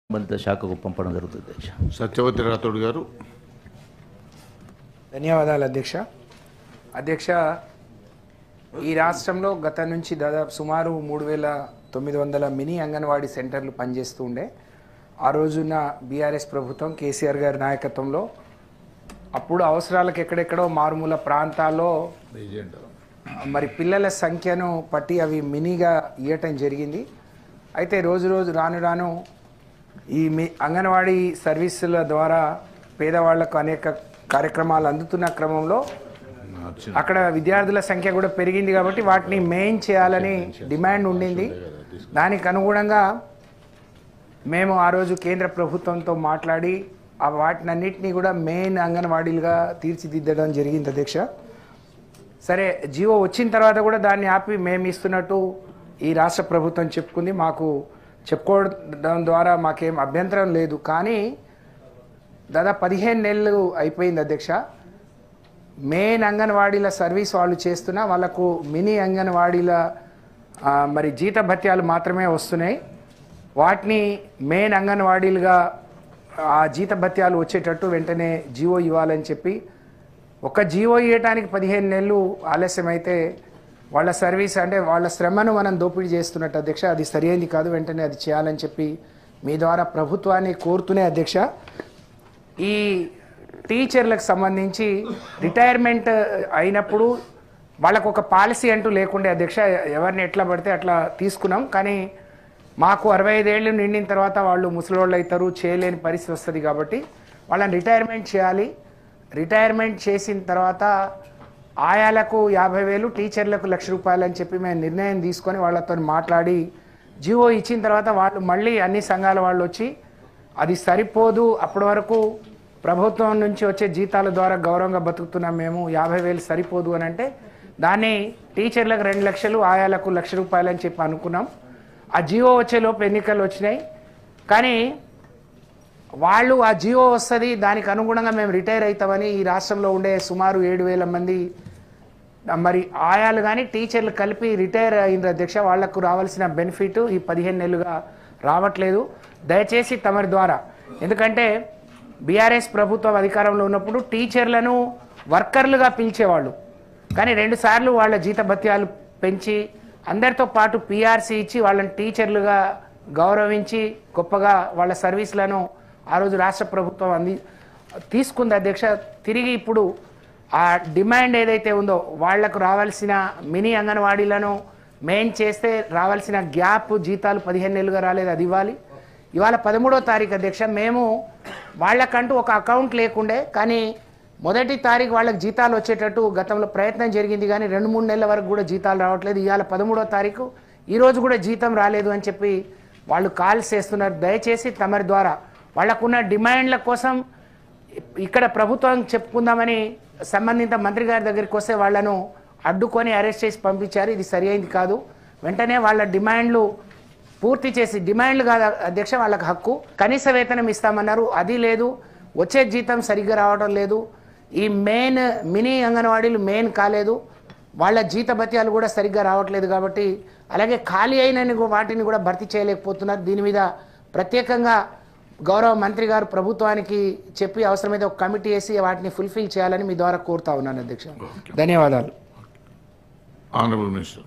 సంబంధిత శాఖకు పంపడం జరుగుతుంది అధ్యక్ష. సత్యవతి రాథోడ్ గారు. ధన్యవాదాలు అధ్యక్ష. అధ్యక్ష, ఈ రాష్ట్రంలో గత నుంచి దాదాపు సుమారు 3900 మినీ అంగన్వాడీ సెంటర్లు పనిచేస్తూ ఉండే. ఆ రోజున బీఆర్ఎస్ ప్రభుత్వం కేసీఆర్ గారి నాయకత్వంలో అప్పుడు అవసరాలకు ఎక్కడెక్కడో మారుమూల ప్రాంతాల్లో మరి పిల్లల సంఖ్యను పట్టి అవి మినీగా ఇవ్వటం జరిగింది. అయితే రోజు రోజు రాను రాను ఈ అంగన్వాడీ సర్వీసుల ద్వారా పేదవాళ్లకు అనేక కార్యక్రమాలు అందుతున్న క్రమంలో అక్కడ విద్యార్థుల సంఖ్య కూడా పెరిగింది కాబట్టి వాటిని మెయిన్ చేయాలని డిమాండ్ ఉండింది. దానికి అనుగుణంగా మేము ఆ రోజు కేంద్ర ప్రభుత్వంతో మాట్లాడి వాటినన్నింటినీ కూడా మెయిన్ అంగన్వాడీలుగా తీర్చిదిద్దడం జరిగింది అధ్యక్ష. సరే, జియో వచ్చిన తర్వాత కూడా దాన్ని ఆపి మేము ఇస్తున్నట్టు ఈ రాష్ట్ర ప్రభుత్వం చెప్పుకుంది. మాకు చెప్పుకోవడం ద్వారా మాకేం అభ్యంతరం లేదు. కానీ దాదాపు 15 నెలలు అయిపోయింది అధ్యక్ష. మెయిన్ అంగన్వాడీల సర్వీస్ వాళ్ళు చేస్తున్నా వాళ్ళకు మినీ అంగన్వాడీల మరి జీతభత్యాలు మాత్రమే వస్తున్నాయి. వాటిని మెయిన్ అంగన్వాడీలుగా ఆ జీతభత్యాలు వచ్చేటట్టు వెంటనే జియో ఇవ్వాలని చెప్పి ఒక జియో ఇవ్వడానికి 15 నెలలు ఆలస్యమైతే వాళ్ళ సర్వీస్ అంటే వాళ్ళ శ్రమను మనం దోపిడీ చేస్తున్నట్టు అధ్యక్ష. అది సరైనది కాదు, వెంటనే అది చేయాలని చెప్పి మీ ద్వారా ప్రభుత్వాన్ని కోరుతూనే అధ్యక్ష, ఈ టీచర్లకు సంబంధించి రిటైర్మెంట్ అయినప్పుడు వాళ్ళకు ఒక పాలసీ అంటూ లేకుండే అధ్యక్ష. ఎవరిని ఎట్లా పడితే అట్లా తీసుకున్నాం. కానీ మాకు 65 ఏళ్ళు నిండిన తర్వాత వాళ్ళు ముసలోళ్ళు అవుతారు, చేయలేని పరిస్థితి వస్తుంది. కాబట్టి వాళ్ళని రిటైర్మెంట్ చేయాలి. రిటైర్మెంట్ చేసిన తర్వాత ఆయాలకు 50,000, టీచర్లకు ₹1,00,000 అని చెప్పి మేము నిర్ణయం తీసుకొని వాళ్ళతో మాట్లాడి జియో ఇచ్చిన తర్వాత వాళ్ళు మళ్ళీ అన్ని సంఘాల వాళ్ళు వచ్చి అది సరిపోదు, అప్పటి వరకు ప్రభుత్వం నుంచి వచ్చే జీతాల ద్వారా గౌరవంగా బతుకుతున్నాం మేము, 50,000 సరిపోదు అని అంటే దాన్ని టీచర్లకు 2 లక్షలు, ఆయాలకు ₹1,00,000 అని చెప్పి అనుకున్నాం. ఆ జియో వచ్చేలోపు ఎన్నికలు వచ్చినాయి. కానీ వాళ్ళు ఆ జియో వస్తుంది దానికి అనుగుణంగా మేము రిటైర్ అవుతామని ఈ రాష్ట్రంలో ఉండే సుమారు 7,000 మంది మరి ఆయాలు కానీ టీచర్లు కలిపి రిటైర్ అయిన అధ్యక్ష. వాళ్లకు రావాల్సిన బెనిఫిట్ ఈ 15 నెలలుగా రావట్లేదు. దయచేసి తమరి ద్వారా, ఎందుకంటే బీఆర్ఎస్ ప్రభుత్వం అధికారంలో ఉన్నప్పుడు టీచర్లను వర్కర్లుగా పిలిచేవాళ్ళు. కానీ 2 సార్లు వాళ్ళ జీతభత్యాలు పెంచి అందరితో పాటు పీఆర్సీ ఇచ్చి వాళ్ళని టీచర్లుగా గౌరవించి గొప్పగా వాళ్ళ సర్వీసులను ఆ రోజు రాష్ట్ర ప్రభుత్వం తీసుకుంది అధ్యక్ష. తిరిగి ఇప్పుడు ఆ డిమాండ్ ఏదైతే ఉందో వాళ్లకు రావాల్సిన మినీ అంగన్వాడీలను మెయిన్ చేస్తే రావాల్సిన గ్యాప్ జీతాలు 15 నెలలుగా రాలేదు, అది ఇవ్వాలి. ఇవాళ 13వ తారీఖు అధ్యక్ష, మేము వాళ్ళకంటూ ఒక అకౌంట్ లేకుండే, కానీ 1వ తారీఖు వాళ్ళకి జీతాలు వచ్చేటట్టు గతంలో ప్రయత్నం జరిగింది. కానీ 2-3 నెలల వరకు కూడా జీతాలు రావట్లేదు. ఇవాళ 13వ తారీఖు, ఈరోజు కూడా జీతం రాలేదు అని చెప్పి వాళ్ళు కాల్స్ చేస్తున్నారు. దయచేసి తమరి ద్వారా వాళ్ళకున్న డిమాండ్ల కోసం ఇక్కడ ప్రభుత్వం చెప్పుకుందామని సంబంధిత మంత్రి గారి దగ్గరికి వస్తే వాళ్లను అడ్డుకొని అరెస్ట్ చేసి పంపించారు. ఇది సరి అయింది కాదు. వెంటనే వాళ్ళ డిమాండ్లు పూర్తి చేసి, డిమాండ్లు కాదు అధ్యక్ష, వాళ్ళకి హక్కు, కనీస వేతనం ఇస్తామన్నారు, అది లేదు. వచ్చే జీతం సరిగ్గా రావడం లేదు. ఈ మెయిన్ మినీ అంగన్వాడీలు మెయిన్ కాలేదు, వాళ్ళ జీతభత్యాలు కూడా సరిగ్గా రావట్లేదు. కాబట్టి అలాగే ఖాళీ అయిన వాటిని కూడా భర్తీ చేయలేకపోతున్నారు. దీని మీద ప్రత్యేకంగా గౌరవ మంత్రి గారు ప్రభుత్వానికి చెప్పి అవసరమైతే ఒక కమిటీ వేసి వాటిని ఫుల్ఫిల్ చేయాలని మీ ద్వారా కోరుతా ఉన్నాను అధ్యక్ష. ధన్యవాదాలు. Honourable minister.